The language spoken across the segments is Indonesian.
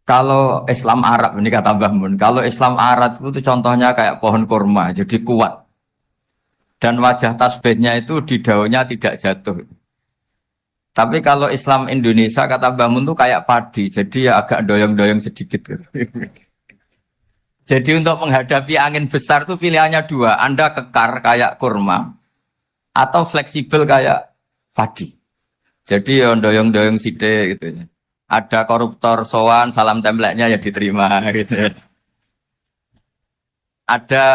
Kalau Islam Arab ini kata Mbah Mun, kalau Islam Arab itu contohnya kayak pohon kurma, jadi kuat dan wajah tasbihnya itu di daunnya tidak jatuh. Tapi kalau Islam Indonesia kata Mbah Mun itu kayak padi, jadi ya agak doyong-doyong sedikit gitu. Jadi untuk menghadapi angin besar itu pilihannya dua, Anda kekar kayak kurma atau fleksibel kayak padi. Jadi ya doyong-doyong sidik gitu ya. Ada koruptor sowan, salam templeknya ya diterima gitu ya. Ada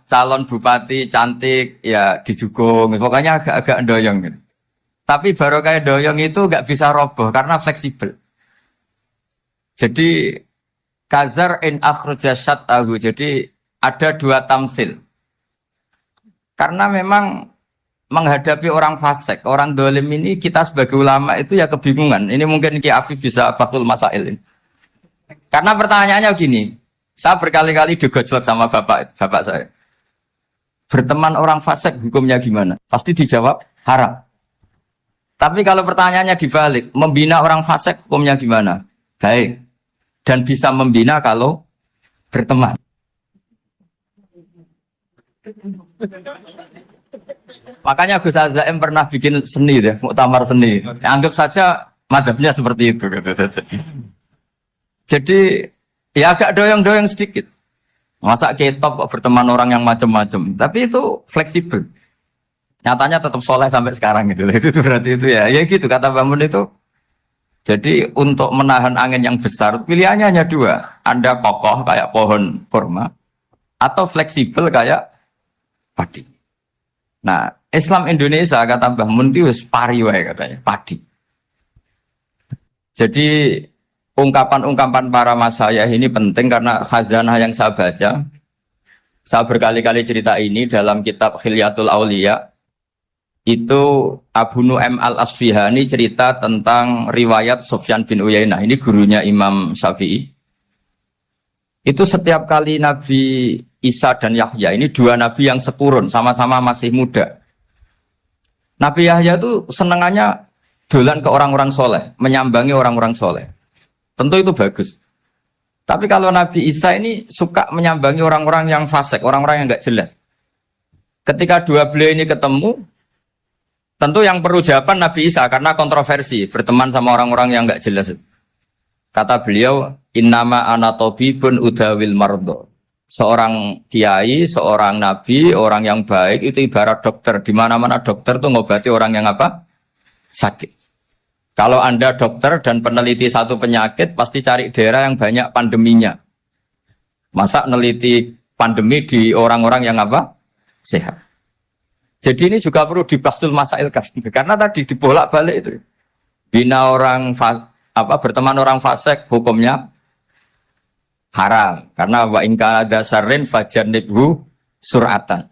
calon bupati cantik ya dijukung. Pokoknya agak-agak doyong gitu. Tapi baru kayak doyong itu nggak bisa roboh karena fleksibel. Jadi kazar in akhraja syat'ahu. Jadi ada dua tamsil. Karena memang menghadapi orang fasik, orang dolim ini kita sebagai ulama itu ya kebingungan. Ini mungkin Ki Afif bisa bakul masail ini. Karena pertanyaannya gini, saya berkali-kali digojlok sama bapak saya. Berteman orang fasik hukumnya gimana? Pasti dijawab haram. Tapi kalau pertanyaannya dibalik, membina orang fasik hukumnya gimana? Baik. Dan bisa membina kalau berteman. Makanya Gus Azaim pernah bikin seni deh, muktamar seni. Anggap saja madhabnya seperti itu. Jadi ya agak doyong-doyong sedikit. Masa ketop berteman orang yang macam-macam. Tapi itu fleksibel. Nyatanya tetap soleh sampai sekarang gitu. Itu berarti itu ya gitu kata Bangun itu. Jadi untuk menahan angin yang besar pilihannya hanya dua. Anda kokoh kayak pohon kurma atau fleksibel kayak padi. Nah, Islam Indonesia kata Mbah Mun itu pari wae katanya, padi. Jadi ungkapan-ungkapan para masyayikh ini penting karena khazanah yang saya baca. Saya berkali-kali cerita ini dalam kitab Khilyatul Auliya. Itu Abu Nu'aim Al-Asfihani cerita tentang riwayat Sufyan bin Uyainah. Ini gurunya Imam Syafi'i. Itu setiap kali Nabi Isa dan Yahya, ini dua nabi yang sekurun, sama-sama masih muda. Nabi Yahya itu senengannya dolan ke orang-orang soleh, menyambangi orang-orang soleh. Tentu itu bagus. Tapi kalau Nabi Isa ini suka menyambangi orang-orang yang fasik, orang-orang yang nggak jelas. Ketika dua beliau ini ketemu, tentu yang perlu jawaban Nabi Isa karena kontroversi, berteman sama orang-orang yang nggak jelas. Kata beliau, innama ana tabibun udawil mardo. Seorang kiai, seorang nabi, orang yang baik itu ibarat dokter. Di mana-mana dokter itu ngobati orang yang apa? Sakit. Kalau Anda dokter dan peneliti satu penyakit, pasti cari daerah yang banyak pandeminya. Masa neliti pandemi di orang-orang yang apa? Sehat. Jadi ini juga perlu dibahsul masail karena tadi dibolak-balik itu. Bina orang berteman orang fasik hukumnya haram karena wa in kana dasarin fajanibhu suratan.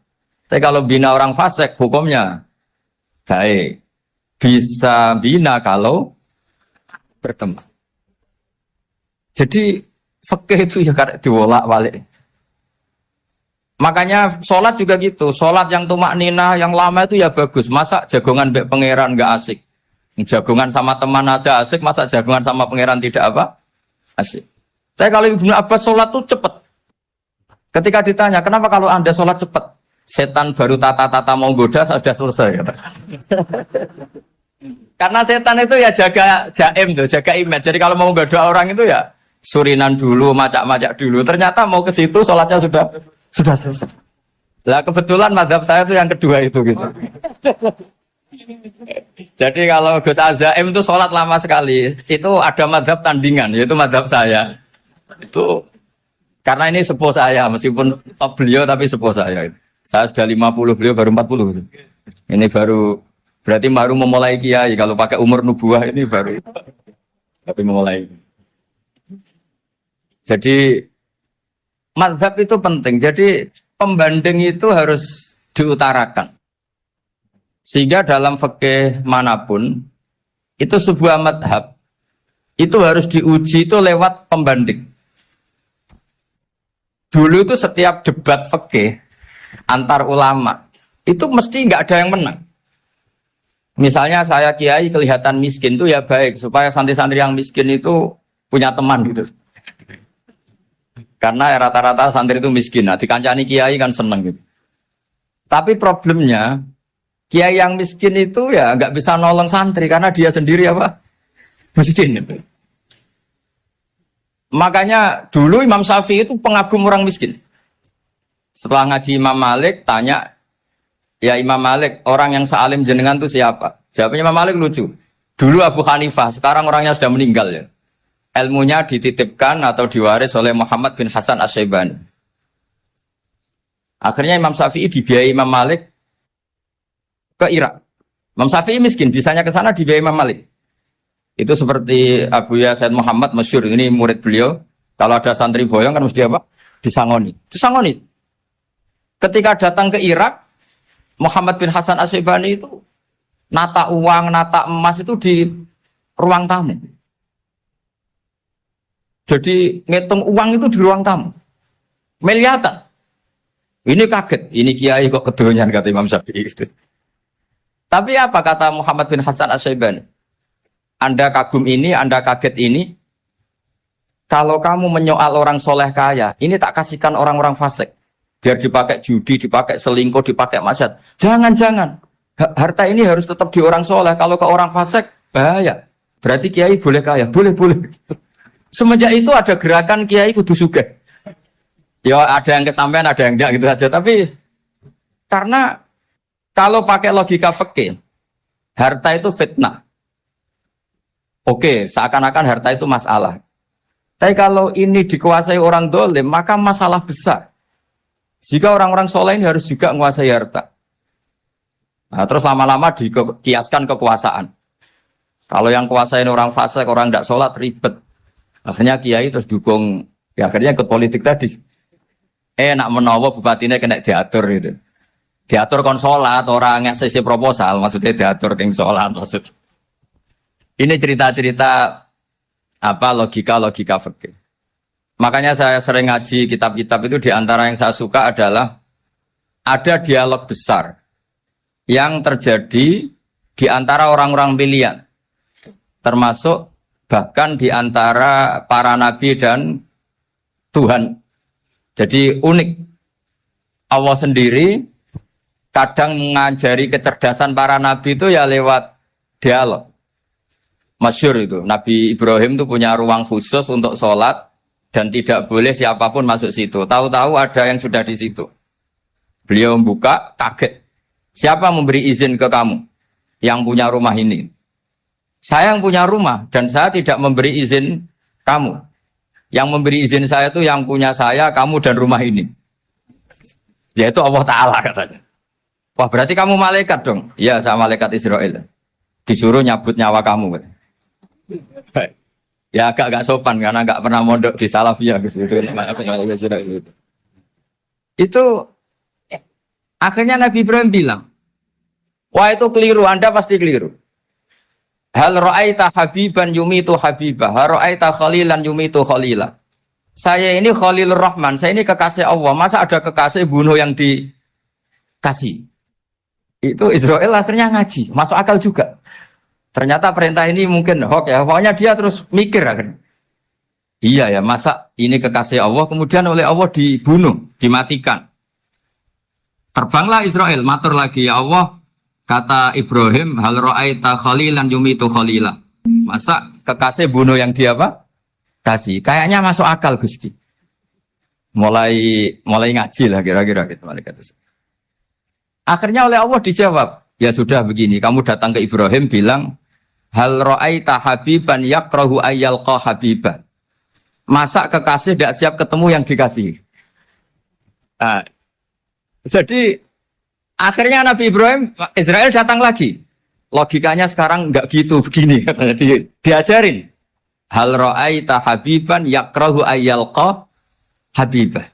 Tapi kalau bina orang fasik hukumnya baik. Bisa bina kalau berteman. Jadi fikih itu ya karena dibolak-balik. Makanya sholat juga gitu. Sholat yang tumak ninah yang lama itu ya bagus. Masa jagongan mbek pangeran nggak asik. Jagongan sama teman aja asik, masa jagongan sama pangeran tidak apa? Asik. Saya kalau Ibnu Abbas sholat tuh cepat. Ketika ditanya, kenapa kalau Anda sholat cepat? Setan baru tata-tata mau goda, sudah selesai. Kata. Karena setan itu ya jaga jaim tuh, jaga image. Jadi kalau mau goda orang itu ya surinan dulu, macak-macak dulu. Ternyata mau ke situ sholatnya sudah selesai. Lah kebetulan mazhab saya itu yang kedua itu gitu. Jadi kalau Gus Azaim itu sholat lama sekali, itu ada mazhab tandingan, yaitu mazhab saya. Itu karena ini sepuh saya, meskipun top beliau tapi sepuh saya. Saya sudah 50, beliau baru 40. Ini berarti baru memulai kiai. Kalau pakai umur nubuah ini baru tapi memulai. Jadi mazhab itu penting. Jadi pembanding itu harus diutarakan. Sehingga dalam fikih manapun, itu sebuah madhab, itu harus diuji itu lewat pembanding. Dulu itu setiap debat fikih antar ulama, itu mesti nggak ada yang menang. Misalnya saya kiai kelihatan miskin itu ya baik, supaya santri-santri yang miskin itu punya teman gitu. Karena rata-rata santri itu miskin. Nah, dikancani kiai kan seneng gitu. Tapi problemnya kiai yang miskin itu ya nggak bisa nolong santri karena dia sendiri apa? Miskin. Gitu. Makanya dulu Imam Syafi'i itu pengagum orang miskin. Setelah ngaji Imam Malik tanya, ya Imam Malik, orang yang sealim jenengan itu siapa? Jawabnya Imam Malik lucu. Dulu Abu Hanifah, sekarang orangnya sudah meninggal ya. Ilmunya dititipkan atau diwaris oleh Muhammad bin Hasan Asy-Syaibani. Akhirnya Imam Syafi'i dibiayai Imam Malik ke Irak. Imam Syafi'i miskin, bisanya ke sana dibiayai Imam Malik. Itu seperti Abu Yasin Muhammad masyhur, ini murid beliau. Kalau ada santri boyong kan mesti apa? Disangoni. Disangoni. Ketika datang ke Irak, Muhammad bin Hasan Asy-Syaibani itu nata uang, nata emas itu di ruang tamu. Jadi ngitung uang itu di ruang tamu. Miliatan. Ini kaget, ini kiai kok kedonyan kata Imam Syafi'i itu. Tapi apa kata Muhammad bin Hasan Asy-Syaibani? Anda kagum ini, Anda kaget ini. Kalau kamu menyoal orang soleh kaya, ini tak kasihkan orang-orang fasik. Biar dipakai judi, dipakai selingkuh, dipakai maksiat. Jangan-jangan. Harta ini harus tetap di orang soleh. Kalau ke orang fasik, bahaya. Berarti kiai boleh kaya. Boleh. Semenjak itu ada gerakan kiai kudu sugih. Ya ada yang kesampaian, ada yang enggak gitu saja. Tapi karena kalau pakai logika fikih, harta itu fitnah. Oke, seakan-akan harta itu masalah. Tapi kalau ini dikuasai orang dolim, maka masalah besar. Jika orang-orang soleh ini harus juga menguasai harta. Nah, terus lama-lama dikiaskan kekuasaan. Kalau yang kuasain orang fasik, orang tidak sholat, ribet. Akhirnya kiai terus dukung, ya akhirnya ikut politik tadi. Nak menawa bupatinya kena diatur gitu. Diatur kon sholat, orang yang sesi proposal, maksudnya diatur keng sholat maksud. Ini cerita-cerita apa logika fikih. Makanya saya sering ngaji kitab-kitab itu, diantara yang saya suka adalah ada dialog besar yang terjadi di antara orang-orang pilihan, termasuk bahkan di antara para nabi dan Tuhan. Jadi unik. Allah sendiri kadang mengajari kecerdasan para nabi itu ya lewat dialog. Masyhur itu, Nabi Ibrahim itu punya ruang khusus untuk sholat dan tidak boleh siapapun masuk situ. Tahu-tahu ada yang sudah di situ. Beliau membuka, kaget. Siapa memberi izin ke kamu yang punya rumah ini? Saya yang punya rumah dan saya tidak memberi izin kamu. Yang memberi izin saya itu yang punya saya, kamu dan rumah ini. Yaitu Allah Ta'ala katanya. Wah berarti kamu malaikat dong? Iya saya malaikat Israel. Disuruh nyabut nyawa kamu. Ya agak sopan karena nggak pernah mondok di Salafiyah gitu. Itu akhirnya Nabi Ibrahim bilang, wah itu keliru, Anda pasti keliru. Hal ra'aita habiban yumitu habibah, hal ra'aita khalilan yumitu khalilah. Saya ini Khalilur Rahman, saya ini kekasih Allah. Masa ada kekasih bunuh yang dikasih? Itu Israel akhirnya ngaji, masuk akal juga. Ternyata perintah ini mungkin hoax ya. Pokoknya dia terus mikir akhirnya. Iya ya, masa ini kekasih Allah kemudian oleh Allah dibunuh, dimatikan. Terbanglah Israel, matur lagi ya Allah, kata Ibrahim, hal ra'aita khalilan yumitu khalilah. Masa kekasih bunuh yang dia apa? Kasih. Kayaknya masuk akal Gusti. Mulai ngaji lah kira-kira gitu malaikat. Akhirnya oleh Allah dijawab, ya sudah begini, kamu datang ke Ibrahim bilang, hal ra'aita habiban yakrahu ayyalqa habiban. Masa kekasih tidak siap ketemu yang dikasih. Nah, jadi akhirnya Nabi Ibrahim, Israel datang lagi. Logikanya sekarang enggak gitu, begini katanya diajarin. Hal ra'aita habiban yakrahu ayyalqa habibah.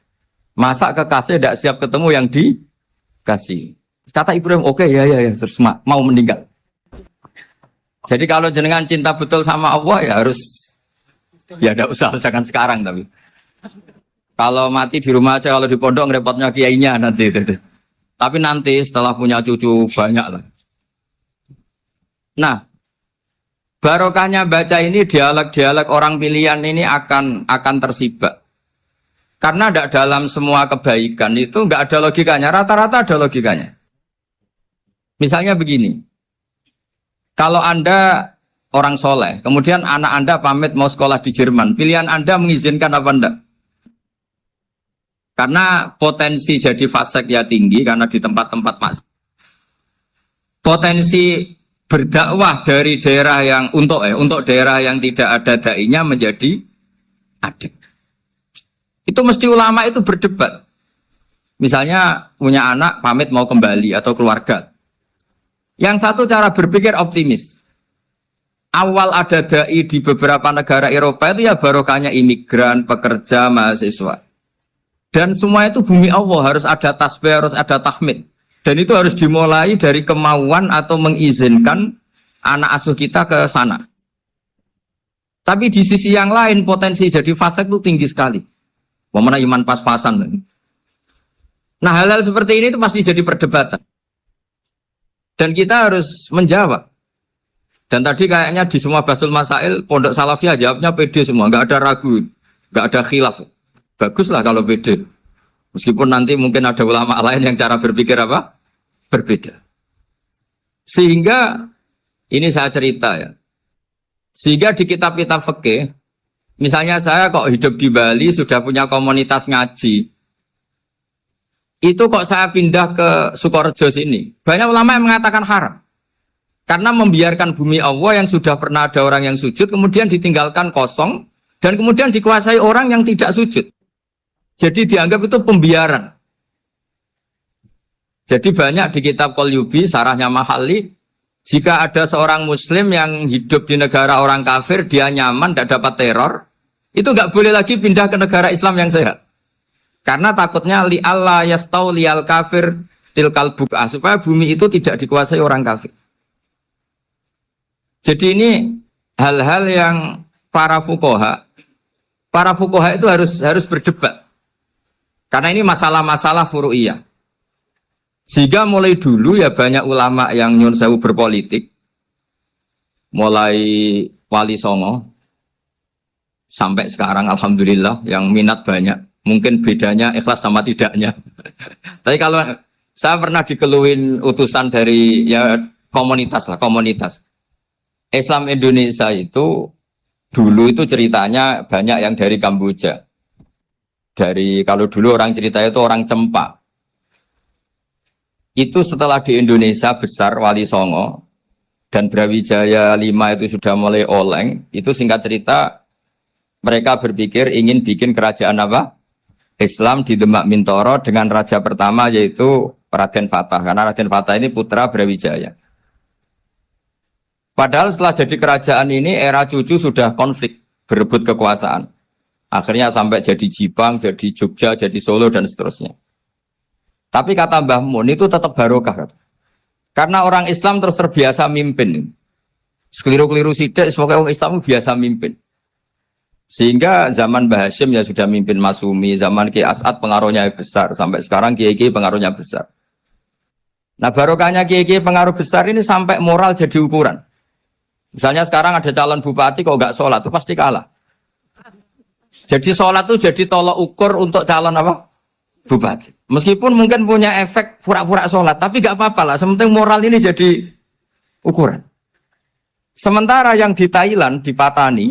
Masa kekasih tidak siap ketemu yang dikasih. Kata Ibrahim, oke, ya, terus mau meninggal. Jadi kalau jenengan cinta betul sama Allah ya harus, ya tidak usah jangan sekarang tapi. Kalau mati di rumah aja, kalau di pondok repotnya kiainya nanti. Tapi nanti setelah punya cucu banyak lah. Nah, barokahnya baca ini dialog-dialog orang pilihan ini akan tersibak. Karena tidak dalam semua kebaikan itu nggak ada logikanya, rata-rata ada logikanya. Misalnya begini, kalau Anda orang soleh, kemudian anak Anda pamit mau sekolah di Jerman, pilihan Anda mengizinkan apa enggak? Karena potensi jadi fasik ya tinggi, karena di tempat-tempat mas. Potensi berdakwah dari daerah yang untuk daerah yang tidak ada dai-nya menjadi ada. Itu mesti ulama itu berdebat. Misalnya punya anak pamit mau kembali atau keluarga. Yang satu cara berpikir optimis. Awal ada dai di beberapa negara Eropa itu ya barokahnya imigran, pekerja, mahasiswa. Dan semua itu bumi Allah, harus ada tasbih, harus ada tahmid. Dan itu harus dimulai dari kemauan atau mengizinkan anak asuh kita ke sana. Tapi di sisi yang lain potensi jadi fasik itu tinggi sekali. Mana iman pas-pasan. Nah hal-hal seperti ini itu pasti jadi perdebatan. Dan kita harus menjawab. Dan tadi kayaknya di semua Basul Masail, Pondok Salafiyah jawabnya pede semua. Nggak ada ragu, nggak ada khilaf. Baguslah kalau pede. Meskipun nanti mungkin ada ulama lain yang cara berpikir apa? Berbeda. Sehingga, ini saya cerita ya. Sehingga di kitab-kitab fikih, misalnya saya kok hidup di Bali sudah punya komunitas ngaji. Itu kok saya pindah ke Sukorejo sini. Banyak ulama yang mengatakan haram. Karena membiarkan bumi Allah yang sudah pernah ada orang yang sujud, kemudian ditinggalkan kosong, dan kemudian dikuasai orang yang tidak sujud. Jadi dianggap itu pembiaran. Jadi banyak di kitab Qalyubi, sarahnya Mahalli, jika ada seorang muslim yang hidup di negara orang kafir, dia nyaman, tidak dapat teror, itu nggak boleh lagi pindah ke negara Islam yang sehat. Karena takutnya li'alla yastau li'al kafir tilkal buk'ah, supaya bumi itu tidak dikuasai orang kafir. Jadi ini hal-hal yang para fuqaha itu harus berdebat. Karena ini masalah-masalah furu'iyah. Sehingga mulai dulu ya banyak ulama yang nyun sewu berpolitik. Mulai Wali Songo sampai sekarang alhamdulillah yang minat banyak. Mungkin bedanya ikhlas sama tidaknya. Tapi kalau saya pernah dikeluhin utusan dari ya komunitas. Islam Indonesia itu dulu itu ceritanya banyak yang dari Kamboja. Kalau dulu orang cerita itu orang Cempa. Itu setelah di Indonesia besar Wali Songo dan Brawijaya 5 itu sudah mulai oleng, itu singkat cerita mereka berpikir ingin bikin kerajaan apa? Islam di Demak Mintoro dengan raja pertama yaitu Raden Fatah, karena Raden Fatah ini putra Brawijaya. Padahal setelah jadi kerajaan ini era cucu sudah konflik, berebut kekuasaan. Akhirnya sampai jadi Jipang, jadi Jogja, jadi Solo dan seterusnya. Tapi kata Mbah Mun itu tetap barokah. Karena orang Islam terus terbiasa mimpin. Sekeliru-keliru sidik, sebagai orang Islam biasa mimpin. Sehingga zaman Mbah Hashim ya sudah mimpin Masumi, zaman Ki As'ad pengaruhnya besar. Sampai sekarang Kiai pengaruhnya besar. Nah barokahnya Kiai pengaruh besar ini sampai moral jadi ukuran. Misalnya sekarang ada calon bupati kok nggak sholat, itu pasti kalah. Jadi sholat itu jadi tolok ukur untuk calon apa? Bupati. Meskipun mungkin punya efek pura-pura sholat, tapi nggak apa-apa lah. Sementing moral ini jadi ukuran. Sementara yang di Thailand, di Patani,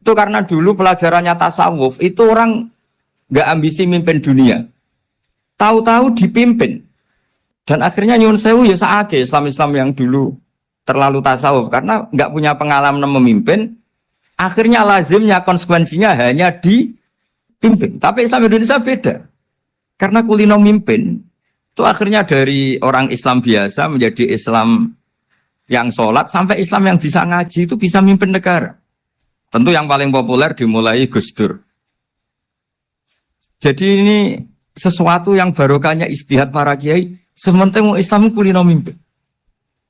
itu karena dulu pelajarannya tasawuf, itu orang nggak ambisi mimpin dunia. Tahu-tahu dipimpin. Dan akhirnya nyuwun sewu ya saake Islam-Islam yang dulu terlalu tasawuf karena nggak punya pengalaman memimpin, akhirnya lazimnya konsekuensinya hanya dipimpin. Tapi Islam Indonesia beda, karena kulino mimpin itu akhirnya dari orang Islam biasa menjadi Islam yang sholat sampai Islam yang bisa ngaji itu bisa mimpin negara. Tentu yang paling populer dimulai Gus Dur. Jadi ini sesuatu yang barokahnya istihad para kiai, sementing Islam kulino mimpin.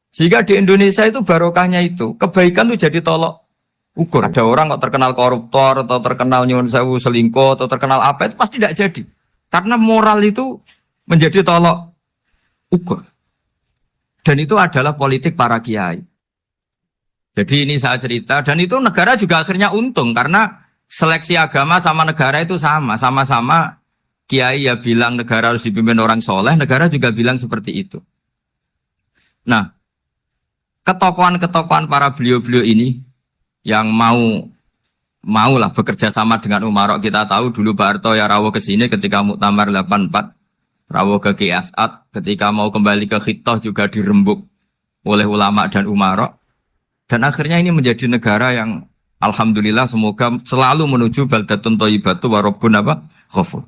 Sehingga di Indonesia itu barokahnya itu, kebaikan itu jadi tolok ukur. Ada orang kok terkenal koruptor, atau terkenal nyuwun sewu selingkuh, atau terkenal apa, itu pasti tidak jadi. Karena moral itu menjadi tolok ukur. Dan itu adalah politik para kiai. Jadi ini saya cerita, dan itu negara juga akhirnya untung, karena Seleksi agama sama negara itu sama-sama kiai ya bilang negara harus dipimpin orang soleh, negara juga bilang seperti itu. Nah, ketokohan-ketokohan para beliau-beliau ini yang maulah bekerja sama dengan Umarok. Kita tahu dulu Pak Harto ya rawuh ke sini ketika Muktamar 84, rawuh ke Ki As'ad, ketika mau kembali ke Khittah juga dirembuk oleh ulama dan Umarok. Dan akhirnya ini menjadi negara yang alhamdulillah semoga selalu menuju baldatun thayyibatu wa rabbun ghafur.